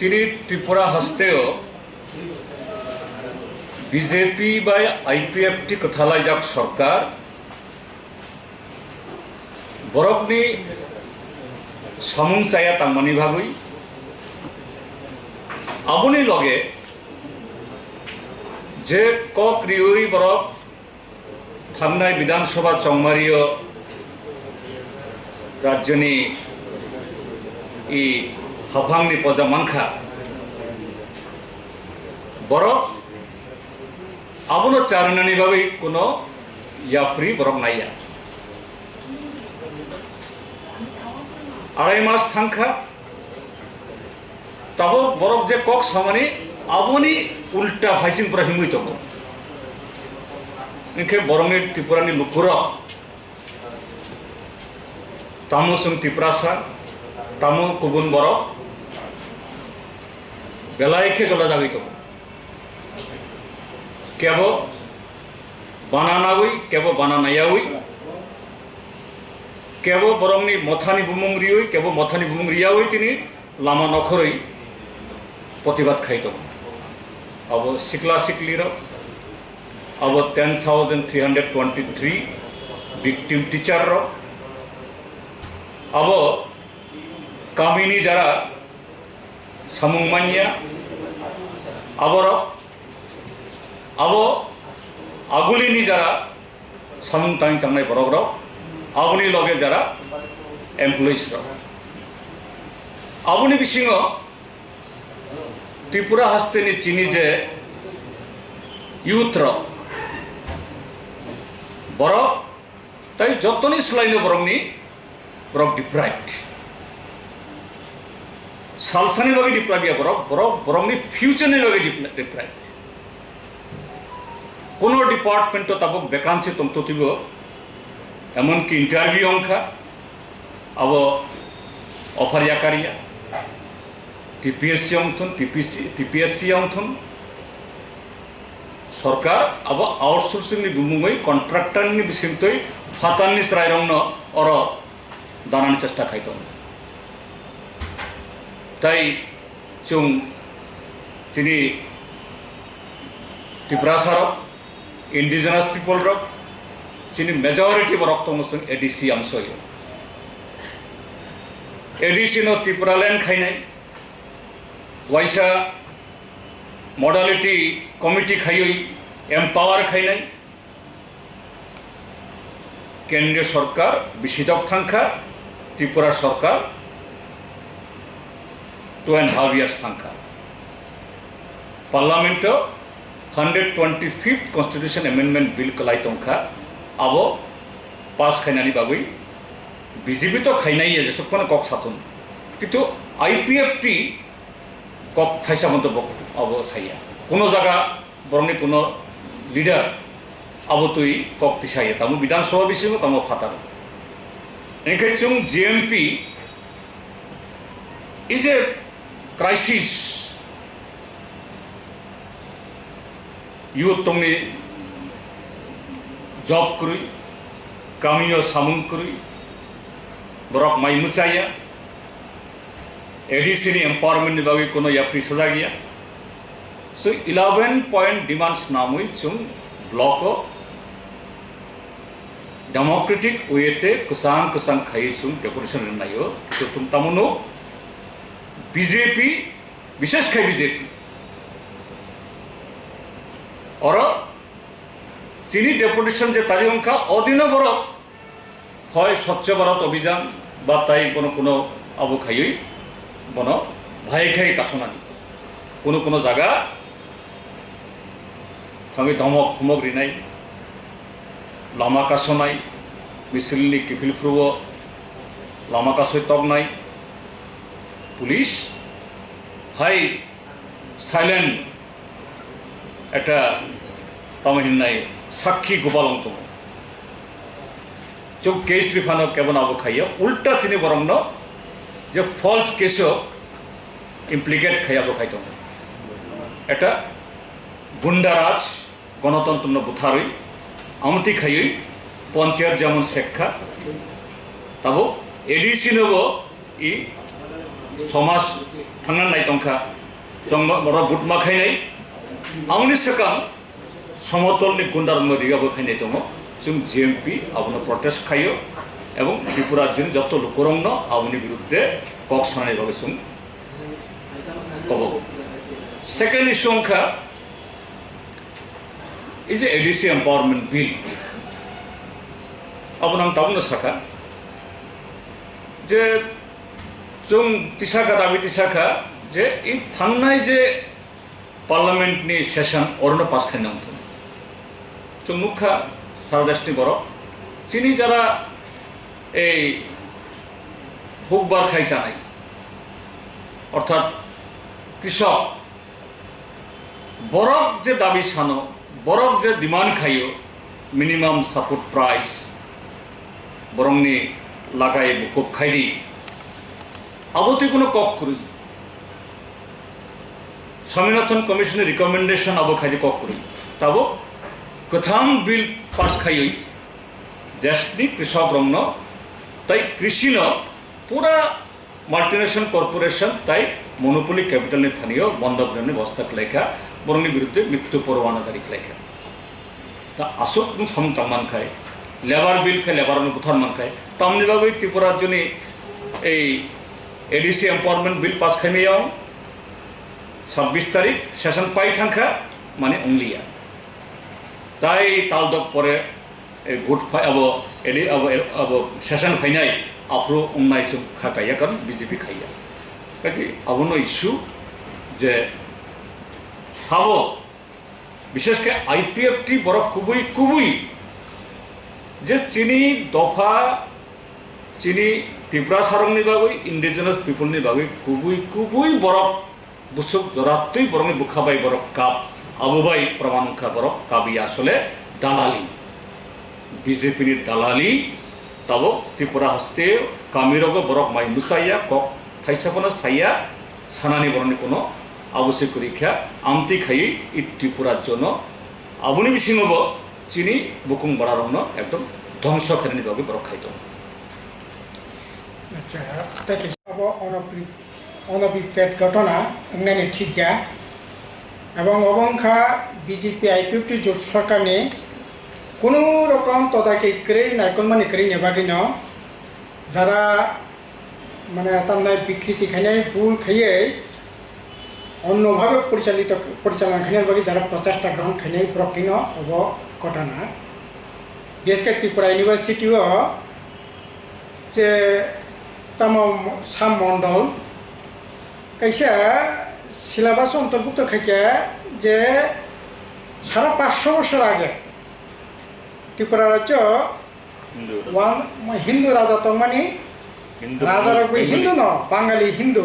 चीनी त्रिपुरा हस्तेओ बीजेपी बा आईपीएफटी कथालाई जाक सरकार बरकनि सामुं चाया तांमानि भाबै आबुनि लगे जे कक रिउई बरक थांनाय विधानसभा चौमारियो राज्यनि इ हाफांनि पजा मांखा बरक आबुनो चारनानि बागै कोनो याप्रि बरक नाया आड़ाई मास थांखा तब बरक जे कक सामानि आबुनि उल्टा भाइसिन पुरा हिमुइ तको इनके बरंनि त्रिपुरानि लुकुरा तामुसुं त्रिपुरासा तामु कुबुन बरक बेलायखे जला जागै तको केबो बानानावै केबो बानानायावै केबो बरंनि मथानि बुमुंग्रियै केबो मथानि बुमुंग्रियावै तिनि लामा नखरै प्रतिबाद खाइ दं अब सिक्ला सिक्लिर अब 10,323 विक्टिम टीचार अब कामिनी जरा सामुंमानिया आबर अब आगुलिनी जरा सामुं तांग चांगनाय बरक आबुनि लगे जरा एमप्लयिज आबुनि बिसिङाव त्रिपुरा हस्तेनि चीनी जे यूथ बरक ताई जतनी सलाइनो बरकनि बरक डिप्राइव्ड सालसानि लगे डिप्राइव्ड बरकनि फ्यूचरनि लगे डिप्राइव्ड कोनो डिपार्टमेंट ताबक वैकेंसी तंतुतिबो एमन की इंटरव्यू अंखा अब ऑफर याकारिया टीपीएससी अंथन टीपीएससी अंथन सरकार अब आउटसोर्सिंग नि बुमुङै कन्ट्राक्टर नि बिसिमतै फाताननि स्रायरंनो अर दानानि चेष्टा खाइतो ताई जों चिनि त्रिपुरासार इंडिजिनस पीपल चीनी मेजॉरिटी बरक तमसुं एडीसी आमसयो एडीसी नो त्रिपुरालैंड खाइनाय वाइसा मॉडलिटी कमिटी खाइयै एम्पावर खाइनाय केंद्रीय सरकार बिसिदक थांखा त्रिपुरा सरकार 2.5 years थांखा parliament 125th constitution amendment bill कलाई तंखा अब पास खाइनानि बागै बीजेपी तो खाइनाय जे सबखौनो कक साथुन किन्तु आईपीएफटी कक थाइसामन्त अब साया कोनो जागा बरंनि कोनो लीडर अब तुई कक तिसाया तामु विधानसभा बिसिङाव तामु फातार एंखाय जों GMP is a crisis youth तंनि जॉब करुई कामियो सामुं करुई बरक माइमुचाया एडीसी नि एम्पावरमेंट नि बागै कोनो याफ्रि सजा गैया सो 11 पॉइंट डिमांड्स नामै जों ब्लॉक डेमोक्रेटिक वेते कसां खाइ जों डेपुटेशन होनायो तो तुम तामुनो बीजेपी विशेष खाइ बीजेपी और चीनी डेपुटेशन जे तारी अंखा अधीन बरक হয় स्वच्छ भारत अभियान बा ताई कोनो कोनो आबो खायै बनो भाई खाई कासनानि कोनो कोनो जागा थाङै धमक फमक रिनाय लामा कासनाय मिसिलनि किफिलफ्रुबो लामा कासय तगनाय पुलिस हाय साइलेंट एटा तामहिननाय साक्षी गोपालं दङ जो केस रिफानो केबन आबो खायो उल्टा चिनि बरंनो जे फल्स केसो इम्प्लिकेट खायाबो खाइतो एटा गुंडाराज गणतंत्र बुथारै आमति खायै पंचायत जेमन शिक्षा तब एडीसी नबो इ समाज थांना नायतंखा जों बर' बुटमा खायनाय आंनि सिगां समतलनि गुन्दारंग रिगाबो खायनाय दङ जों जिएमपि आबनो प्रटेस्ट खायो এবং ত্রিপুরার জন্য যত লোকরঙ্গ আবনি বিরুদ্ধে কক সানাই ভাবে जों কব সেকেন্ড ইস্যু অংখা এই যে এডিসি এম্পাওয়ারমেন্ট বিল আবনাং তাবनो साखा যে जों तिसाखा दाबि तिसाखा जे এই थांनाय जे पार्लामेंटनि सेसन अरनो पास खालामनांगौ जों नुखा सारा देशनि बर' चिनि যারা এই বুকবার খাই জানাই অর্থাৎ কৃষক বরক যে দাবি সানো বরক যে ডিমান্ড খাইও মিনিমাম সাপোর্ট প্রাইস বরংনি লাগাই বুকুব খাইদি আবতি কোনো কক করি স্বামীনাথন কমিশনের রিকমেন্ডেশন আবো খাইদি কক করি তাবো কোথাম বিল পাস খাইই দেশনি কৃষক রংন তাই কৃষি ন পুরা মাল্টিনেশনাল কর্পোরেশন তাই মনোপলি ক্যাপিটাল স্থানীয় বন্ধক ব্যবস্থা খেলাইখা বরংনি বিরুদ্ধে মৃত্যু পরোয়ানা তারিখ খেলাইখা তা আসুক সাম তামান খায় লেবার বিল খায় লেবার বুথার মান খায় তামনি বাবু ত্রিপুরার জন্য এই এডিসি এম্পাওয়ারমেন্ট বিল পাস খাইনাयाव 26 তারিখ সেশন পাই থাকা মানে অংলিয়া তাই তালদক পরে ভোট अब एडी अब सेशन फाइनाय आफ्रो उन्नाय जों खाकाया कारण बीजेपी खाया काजे अबनो इश्यू जे साबो विशेष के आईपीएफटी बरफ कुबुई जे चीनी दफा चीनी त्रिपुरा सारंगनि बागै इंडिजिनास पिपलनि बागै कुबुई बरफ बुसुक जरातै बरंनि बुखाबाय बरफ काप आबुबाय प्रमाणखा बरफ काबि आसले दालाली बीजेपी दालाली तब त्रिपुरा हस्ते कामिरग बरफ माइ मुसाइया कक थाइसापना साइया सानानि बरनि कोनो आवश्यक रैखा आमति खाई इ त्रिपुरार जन आबुनि बिसिङावबो चिनि बुकुं बारारंनो एकदम ध्वंस खालामनायनि बागै बरफ खाइदो আচ্ছা তাকে अब অনভিপ্রেত ঘটনা অন্যান্য ঠিকা এবং অবংখা বিজেপি আইপিএফটি জোট সরকারনি কোনো রকম তদাকে করে নাইকনমানি করে নেবাগিন যারা মানে তামনায় বিকৃতি খাইনাই ভুল খাইয়ে অন্যভাবে পরিচালনা খাইনার বাকি যারা প্রচেষ্টা গ্রহণ খাইনাই প্রকৃন অব ঘটনা বিশেষকে ত্রিপুরা ইউনিভার্সিটিও যে তাম সাম মন্ডল কাইসা সিলেবাস অন্তর্ভুক্ত খাইকে যে সারা 500 বছর আগে त्रिपुरा राज्य हिंदू राजा तंगमानी राजा हिंदू न बांगाली हिंदू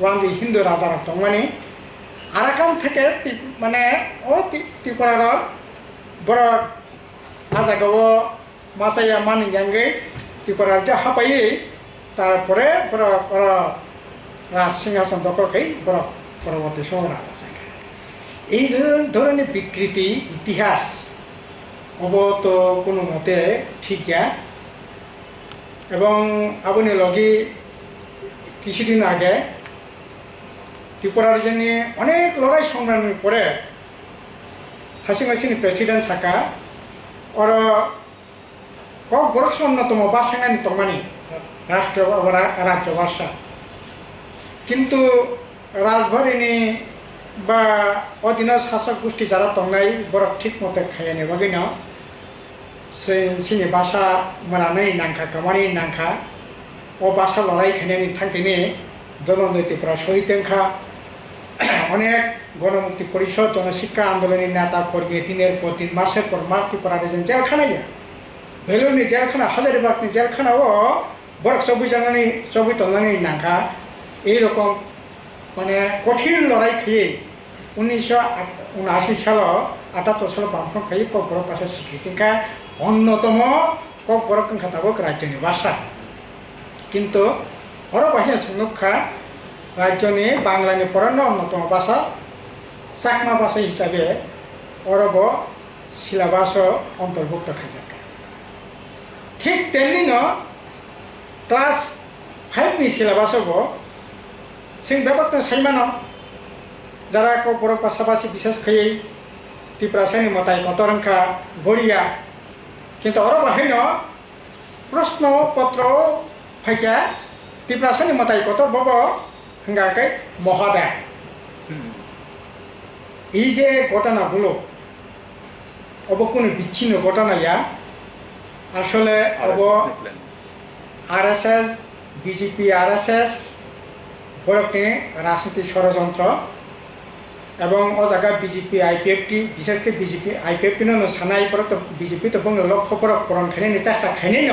वांजी हिंदू राजा तंगमानी आराकान থেকে মানে ও त्रिपुरार बड़ राजागाव मासाया मानि यांगे त्रिपुरा राज्य हापाई तारपरे बड़ राज सिंहासन दखल खाई बड़ परवर्ती समय राजा संगे এই ধরনের বিকৃতি ইতিহাস अब तो कोनो मते ठीक है এবং আপনি লগে কিছুদিন আগে ত্রিপুরার জন্য অনেক লড়াই সংগ্রামের পরে হাসিমাসিনি প্রেসিডেন্ট থাকা ওর কক বরক্স অন্যতম বাসাঙ্গানি তমানি রাজ্য ভাষা কিন্তু রাজভরিনি বা অধীন শাসক গোষ্ঠী যারা তংনাই বরক ঠিক মতো খাইয়া নেবাগিন सिनि भाषा मनानै नांखा कमानि नांखा ओ भाषा लड़ाई खाइनायनि थांखिनि जनोदय त्रिपुरा सहितेंखा अनेक गणमुक्ति परिषद जनशिक्षा आंदोलननि नेता कर्मी दिनेर पर दिन मासेर पर मास त्रिपुरा रेजन जेलखानाया भेलुरनि जेलखाना हाजारिबागनि जेलखानाव बरक सबै तंनानै नांखा এই রকম মানে কঠিন লড়াই খেয়ে 1979 সাল 78 সাল বামফ্রন্ট খাই কক বরক ভাষা স্বীকৃতিকা অন্যতম কক বরক খাতাবক রাজ্যনি ভাষা কিন্তু বড় বাহিনী সংরক্ষা রাজ্যনি বাংলানি পরান্ন অন্যতম ভাষা চাকমা ভাষা হিসাবে অরব সিলেবাস অন্তর্ভুক্ত খাইজাকা ঠিক তেমনি ক্লাস 5 नि सिलेबास সিং ব্যাপারটা সাইমানো যারা বড় পাশাপাশি বিশেষ খেয়ে ত্রিপ্রাসানি মতাই কত রংখা গড়িয়া কিন্তু আরো বাহিন প্রশ্নপত্র ফাইকা ত্রিপ্রাসানি মতাই কত বব হাঙ্গাকে মহাদায় এই যে ঘটনাগুলো অব কোনো বিচ্ছিন্ন ঘটনাইয়া আসলে অব RSS বিজেপি RSS বরকনি রাজনীতি ষড়যন্ত্র এবং ও জায়গা বিজেপি IPFT বিশেষ করে বিজেপি IPFT সানাই পর তো বিজেপি তো বুঝলো লক্ষ্য পর পূরণ খাইনি চেষ্টা খাইনি ন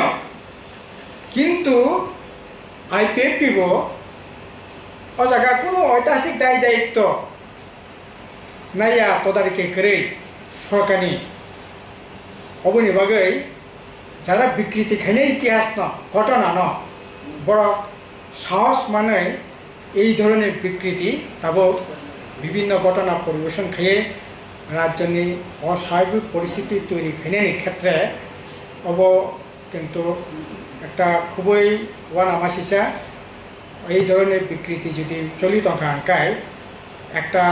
কিন্তু IPFT ও জায়গা কোনো ঐতিহাসিক দায় দায়িত্ব নাইয়া তদারকি করে সরকারি অবনি বাগৈ যারা বিকৃতি খাইনি ইতিহাস ন ঘটনা ন বড় সাহস মানে এই ধরনের বিকৃতি তাবো বিভিন্ন ঘটনা পরিবেশন খেয়ে রাজ্যনি অস্বাভাবিক পরিস্থিতি তৈরি খেনের ক্ষেত্রে অব কিন্তু একটা খুবই ওয়ানামাসিসা এই ধরনের বিকৃতি যদি চলিত আঁকায় একটা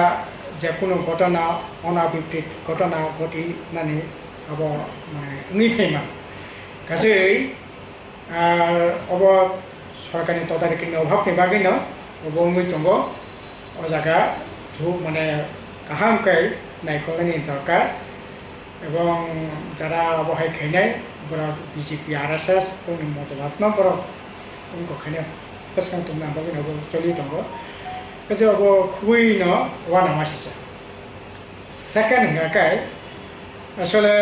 যে কোনো ঘটনা অনাবিকৃত ঘটনা ঘটি নানি অব মানে নিফেমা গাছই অব সরকারি তদারকির অভাবনি বাগিন অব দङ ও জায়গা ঝুঁক মানে কাহামকাই নাইকলানি দরকার এবং যারা অবহাই খাইনাই বড় বিজেপি RSS কোনো মতবাদ ন বড় উনকো খাইনা পেসকাং তুমনা বাগিন অব চলি দङ কাছে অব খুবই ন ওয়ানা মাসিসা সেকেন্ড গাকাই আসলে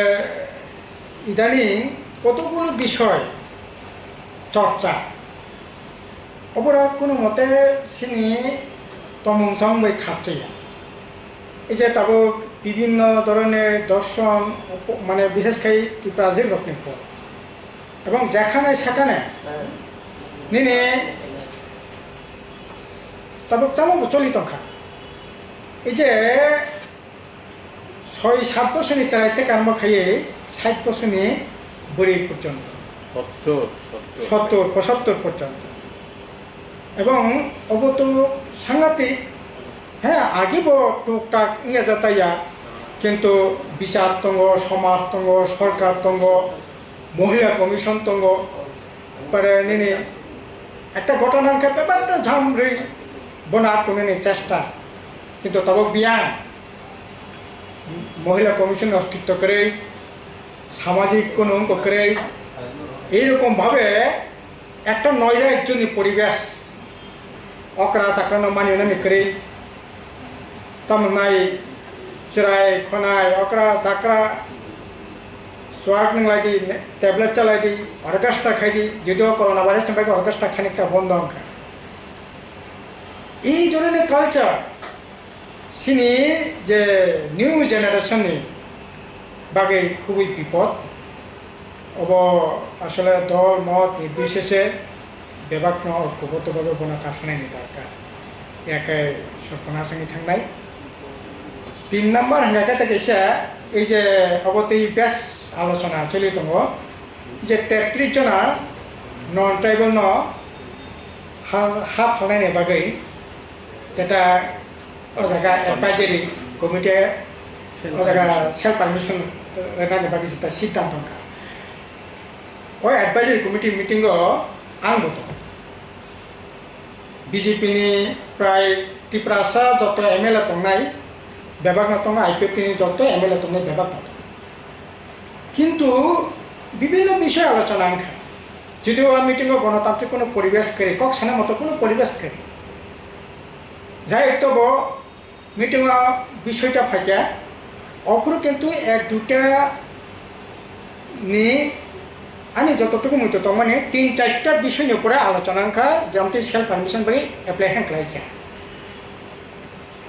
ইদানিং কতগুলো বিষয় চর্চা অপরা কোনো মতে সিনি তমংসাং বই খাপচাইয়া এই যে তাবো বিভিন্ন ধরনের দর্শন মানে বিশেষ করে ত্রিপ্রাজিক রকমের পর এবং যেখানে সেখানে নিনে তাবো তেমন চলিত খা এই যে 6-7 বছরই চালাই থেকে আরম্ভ খাইয়ে 60 বছরই বুড়ি পর্যন্ত 70-75 পর্যন্ত এবং অবত সাংঘাতিক হ্যাঁ আগেব টুকটাক ইয়ে যাতাইয়া কিন্তু বিচার তঙ্গ সমাজ তঙ্গ সরকার তঙ্গ মহিলা কমিশন তঙ্গ পরে নিনে একটা ঘটনাকে ব্যাপারটা ঝামরি বনাত কোনো চেষ্টা কিন্তু তবে বিয়া মহিলা কমিশন অস্তিত্ব করে সামাজিক কোনো অঙ্ক করে এইরকমভাবে একটা নৈরাজ্যনী পরিবেশ অকরা চাকরানো মানিয়ে করে তামনাই চিরাই খনাই অকরা চাকরা সোয়াগ নাংলাইদি ট্যাবলেট চালাইদি অর্কেস্ট্রা খাইদি যদিও করোনা ভাইরাস নিয়ে অর্কেস্ট্রা খানিকটা বন্ধ অঙ্কা এই ধরনের কালচার সিনি যে নিউ জেনারেশননি বাগে খুবই বিপদ অব আসলে দল মত নির্বিশেষে বেবাক ঐক্যবদ্ধভাবে বনা কাশনাयनि দরকার একে সর্বনাশানি থাকনাই 3 নম্বর হাঙ্গাকে থেকে এই যে অবতী বেশ আলোচনা চলি দङ যে 33 জনা নন ট্রাইবেল ন হাফ হালनायनि বাগै যেটা ও জায়গা অ্যাডভাইজারি কমিটি ও জায়গা সেলফ পারমিশন রেখানি বাকি যেটা সিদ্ধান্ত ওই অ্যাডভাইজারি কমিটি মিটিং আং বতো বিজেপি नि প্রায় ত্রিপ্রাসা যত MLA দंनाय বিভাগ ন দङ IPFT नि যত MLA দंनाय বিভাগ ন কিন্তু বিভিন্ন বিষয় আলোচনা আংখা যদিও মিটিং গণতান্ত্রিক কোনো পরিবেশ করে কক সানা মতো কোনো পরিবেশ করে যাই তব মিটিং বিষয়টা ফাইকা অপর কিন্তু 1-2টা নি আনি যতটুকু মতো তো মানে 3-4টা বিষয় নিয়ে পরে আলোচনা আংখা যেমন সেলফ পারমিশন বাকি এপ্লাই হ্যাংলাইখা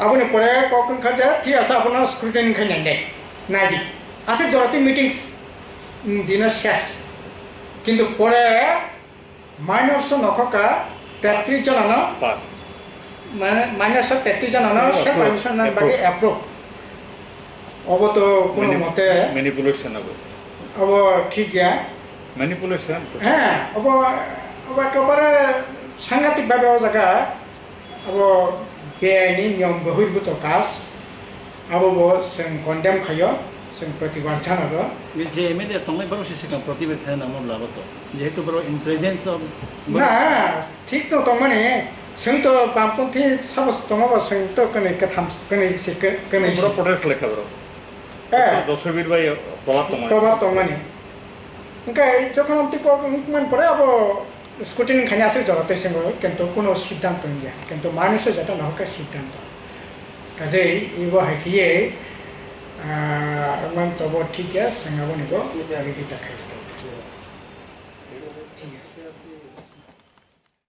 আপনি পরে কখন খাজা ঠিক আছে আপনার স্ক্রুটিনি খাই নাই নাইদি আছে জরতি মিটিংস দিনের শেষ কিন্তু পরে মাইনর্স নখকা 33 জন না পাস মানে মাইনর্স 33 জন না সেলফ পারমিশন বাকি অ্যাপ্রুভ অব তো কোনো মতে ম্যানিপুলেশন অব ঠিক ইয়া ম্যানিপুলেশন হ্যাঁ অব একেবারে সাংঘাতিকভাবে ও জায়গা abo beaini niyom bahirbuto kas abo bo जों condemn खायो जों प्रतिबाद जानांगौ যে এমএলএ তংলাই বারো সিসিকাম প্রতিবেদ খায় নাম লাগাতো যেহেতু বড় ইন প্রেজেন্স অফ না ঠিক তো তমানে जोंथ' बामपन्थी सामस दङबा जोंथ' कनै कथाम कनै से कनै বড় প্রোটেস্ট লেখা বড় দশবীর ভাই প্রভাব দङमाने ओंखाय যখন আমতি মান পরে আবো স্কুটিনি খানি আছে জড়াতে সঙ্গ কিন্তু কোনো সিদ্ধান্ত নিয়া কিন্তু মানুষে যেটা না হোক সিদ্ধান্ত কাজেই ইবো হাইকিয়ে মান তব ঠিক আছে সঙ্গাবো নিবো আগে দিটা খাইতে ঠিক আছে